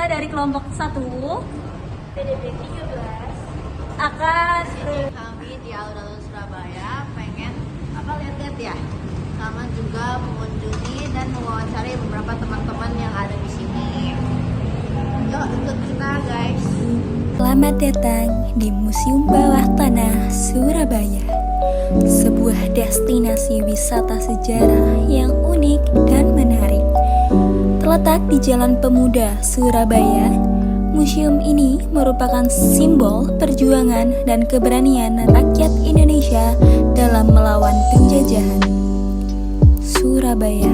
kita dari kelompok 1 PDB 13 akan kami di alun-alun Surabaya pengen lihat-lihat ya, sama juga mengunjungi dan mewawancari beberapa teman-teman yang ada di sini. Yuk ikut kita guys. Selamat datang di Museum Bawah Tanah Surabaya, sebuah destinasi wisata sejarah yang unik dan menarik. Terletak di Jalan Pemuda, Surabaya, museum ini merupakan simbol perjuangan dan keberanian rakyat Indonesia dalam melawan penjajahan. Surabaya,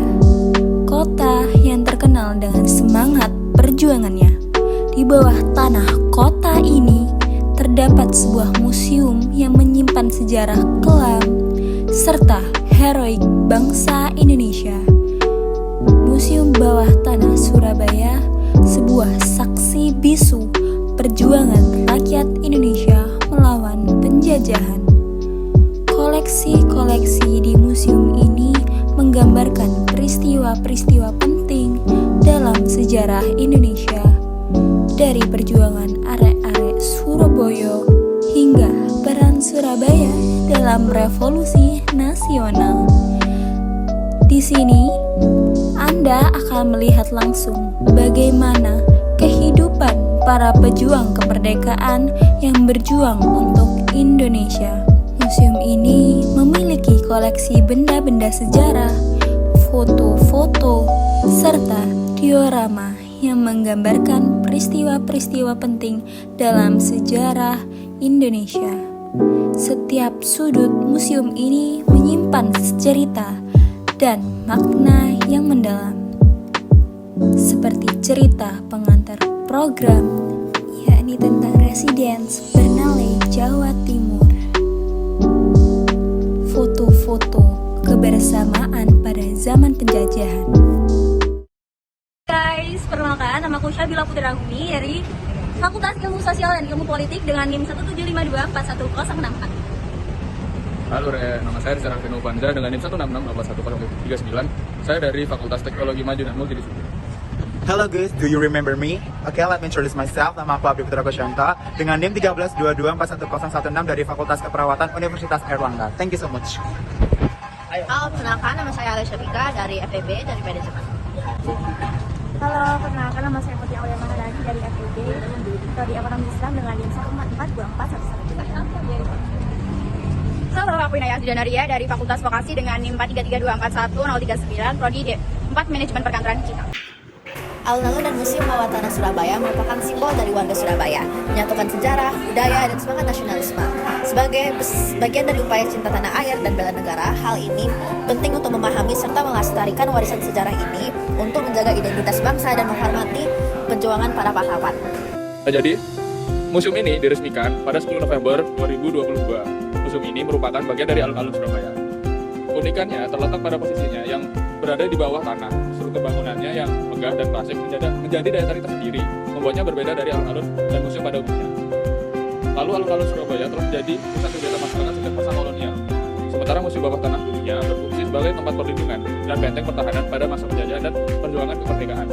kota yang terkenal dengan semangat perjuangannya. Di bawah tanah kota ini terdapat sebuah museum yang menyimpan sejarah kelam serta heroik bangsa Indonesia. Museum Bawah Tanah Surabaya, sebuah saksi bisu perjuangan rakyat Indonesia melawan penjajahan. Koleksi-koleksi di museum ini menggambarkan peristiwa-peristiwa penting dalam sejarah Indonesia, dari perjuangan arek-arek Surabaya hingga peran Surabaya dalam revolusi nasional. Di sini, Anda akan melihat langsung bagaimana kehidupan para pejuang kemerdekaan yang berjuang untuk Indonesia. Museum ini memiliki koleksi benda-benda sejarah, foto-foto, serta diorama yang menggambarkan peristiwa-peristiwa penting dalam sejarah Indonesia. Setiap sudut museum ini menyimpan cerita dan makna yang mendalam, seperti cerita pengantar program, yakni tentang Residence Bernale, Jawa Timur. Foto-foto kebersamaan pada zaman penjajahan. guys, perkenalkan, nama aku Syabila Putraguni dari Fakultas Ilmu Sosial dan Ilmu Politik dengan NIM 175241064. Halo, nama saya Rizal Arvino Panza dengan NIM 1668139. Saya dari Fakultas Teknologi Maju dan Multidisiplin. Hello guys, do you remember me? Okay, let me introduce myself. Nama aku Abdi Putra Kosyanta dengan NIM 132241016 dari Fakultas Keperawatan Universitas Airlangga. Thank you so much. Halo, perkenalkan nama saya Alesya Bika dari FEB dari PDJP. Halo, perkenalkan nama saya Putri Aulia Maharani dari FEB Prodi Ekonomi Islam dengan NIM 1442411. Halo, aku Inaya Asdanaria dari Fakultas Vokasi dengan NIM 433241039 Prodi D4 Manajemen Perkantoran Digital. Alun-alun dan Museum Bawah Tanah Surabaya merupakan simbol dari warga Surabaya, menyatukan sejarah, budaya, dan semangat nasionalisme. Sebagai bagian dari upaya cinta tanah air dan bela negara, hal ini penting untuk memahami serta melestarikan warisan sejarah ini untuk menjaga identitas bangsa dan menghormati perjuangan para pahlawan. Jadi, museum ini diresmikan pada 10 November 2022. Museum ini merupakan bagian dari alun-alun Surabaya. Unikannya terletak pada posisinya yang berada di bawah tanah. Struktur bangunannya yang megah dan klasik menjadi daya tarik tersendiri, membuatnya berbeda dari alun-alun dan museum pada umumnya. Lalu alun-alun Surabaya telah menjadi pusat kegiatan masyarakat sejak masa kolonial. Sementara Museum Bawah Tanah dulunya berfungsi sebagai tempat perlindungan dan benteng pertahanan pada masa penjajahan dan perjuangan kemerdekaan.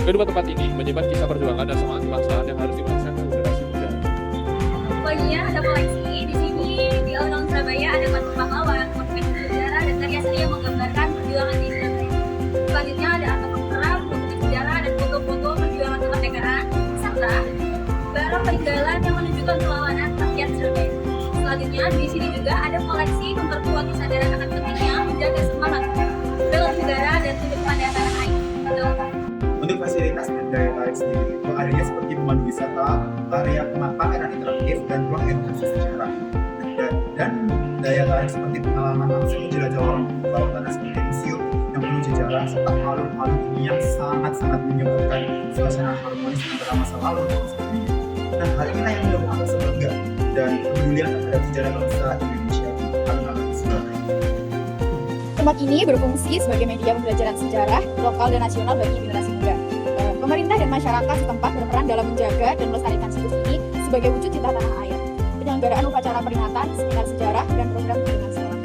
Kedua tempat ini menyimpan kisah perjuangan dan semangat kebangsaan yang harus diwariskan ke generasi muda. Selanjutnya ada koleksi. Di sini di alun-alun Surabaya ada patung pahlawan, monumen sejarah, dan karya seni yang menggambarkan perjuangan di Surabaya. Selanjutnya ada artefak perang, dokumen sejarah, dan foto-foto perjuangan kemerdekaan, serta barang peninggalan yang menunjukkan perlawanan rakyat Surabaya. Selanjutnya di sini juga ada koleksi memperkuat kesadaran akan pentingnya menjaga semangat bela negara dan tunduk pada tanah air. Untuk fasilitas dan daya tarik sendiri itu adanya seperti pemandu wisata, area pameran interaktif, dan ruang edukasi sejarah. Dan daya tarik seperti pengalaman langsung menjelajah warung bawah tanah seperti museum yang penuh sejarah serta alun-alun ini yang sangat-sangat menyebutkan suasana harmonis antara masa lalu dan masa kini. Dan hal inilah yang mendorong rasa bangga dan kepedulian terhadap sejarah bangsa Indonesia di alun-alun Surabaya. Tempat ini berfungsi sebagai media pembelajaran sejarah lokal dan nasional bagi generasi muda. Pemerintah dan masyarakat setempat berperan dalam menjaga dan melestarikan situs ini sebagai wujud cinta tanah air. Penyelenggaraan upacara peringatan, seminar sejarah, dan program pendidikan sekolah.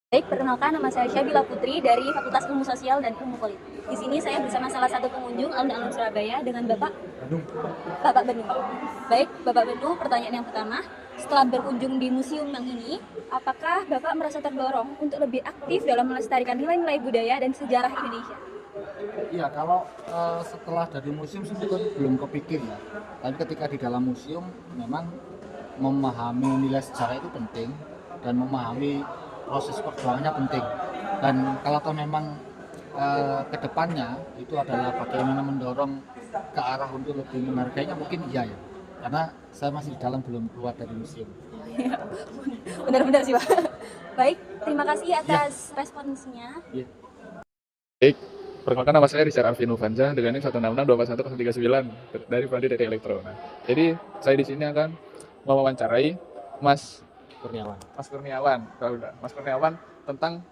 Baik, perkenalkan perkenalkan, nama saya Syabila Putri dari Fakultas Ilmu Sosial dan Ilmu Politik. Di sini saya bersama salah satu pengunjung alun-alun Surabaya dengan Bapak Benu. Baik, Bapak Benu, pertanyaan yang pertama, setelah berkunjung di museum yang ini, apakah Bapak merasa terdorong untuk lebih aktif dalam melestarikan nilai-nilai budaya dan sejarah Indonesia? Iya, kalau setelah dari museum sih belum kepikir ya. Tapi ketika di dalam museum memang memahami nilai sejarah itu penting dan memahami proses perjuangannya penting. Dan kalau memang kedepannya itu adalah bagaimana mendorong ke arah untuk lebih menghargainya, mungkin iya ya. Karena saya masih di dalam, belum keluar dari museum. Benar-benar sih Pak. Baik, terima kasih atas responsnya. Iya. Baik, perkenalkan nama saya Richard Arvin Novanza dengan NIM 1662139 dari Prodi Detek Elektro. Nah, jadi saya di sini akan mewawancarai Mas Kurniawan tentang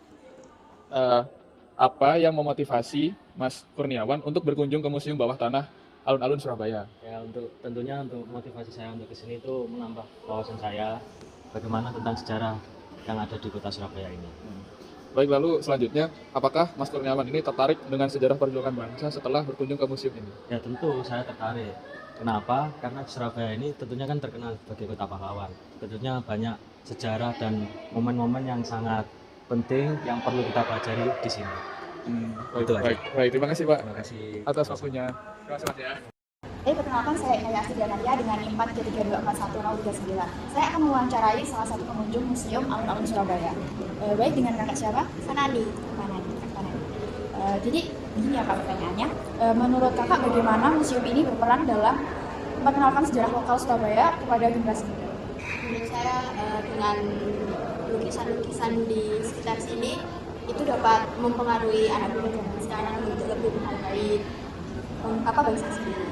apa yang memotivasi Mas Kurniawan untuk berkunjung ke Museum Bawah Tanah Alun-Alun Surabaya. Ya, tentunya untuk motivasi saya untuk kesini itu menambah wawasan saya bagaimana tentang sejarah yang ada di kota Surabaya ini. Baik, lalu selanjutnya, apakah Mas Kurniawan ini tertarik dengan sejarah perjuangan bangsa setelah berkunjung ke museum ini? Ya, tentu saya tertarik. Kenapa? Karena Surabaya ini tentunya kan terkenal sebagai kota pahlawan. Tentunya banyak sejarah dan momen-momen yang sangat penting yang perlu kita pelajari di sini. Baik, terima kasih Pak Terima kasih atas waktunya. Terima kasih Mas ya. Perkenalkan, saya Naya Astidianatia dengan NIM 4324139. Saya akan mewawancarai salah satu pengunjung museum alun-alun Surabaya. Baik, dengan kakak siapa? Fanani. Jadi begini ya Kak pertanyaannya. Menurut kakak bagaimana museum ini berperan dalam memperkenalkan sejarah lokal Surabaya kepada generasi muda? Menurut saya dengan lukisan-lukisan di sekitar sini itu dapat mempengaruhi anak muda zaman sekarang untuk lebih menghargai bangsa sendiri.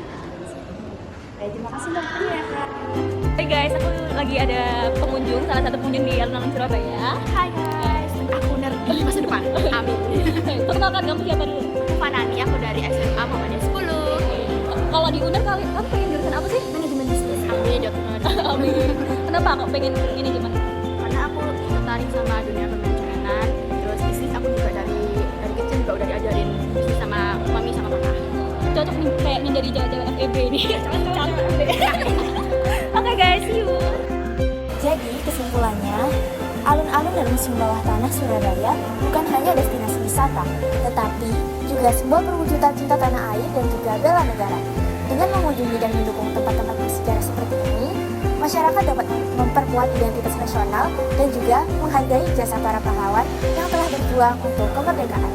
Baik, terima kasih Mbak. Iya Kak. Hai guys, aku lagi ada pengunjung, salah satu pengunjung di alun-alun Surabaya. Hai guys, aku nerdi masa depan. Amin. Perkenalkan, kamu siapa dulu? Aku Fanani, aku dari SMA Muhammadiyah 10. Kalau di UNER kamu pengen jurusan apa sih? Manajemen bisnis. Amin, dokter. Amin. Kenapa kok pengen manajemen? Karena aku tertarik sama dunia pembicaraan. Terus bisnis aku juga dari kecil juga udah diajarin bisnis sama mami sama papa. Cocok nih kayak menjadi jalan-jalan FEB ini. Cantik deh. Oke guys, see you. Jadi kesimpulannya, alun-alun dan Museum Bawah Tanah Surabaya bukan hanya destinasi wisata, tetapi juga sebuah perwujudan cinta tanah air dan juga bela negara. Dengan mengunjungi dan mendukung tempat-tempat bersejarah seperti ini, masyarakat dapat memperkuat identitas nasional dan juga menghargai jasa para pahlawan yang telah berjuang untuk kemerdekaan.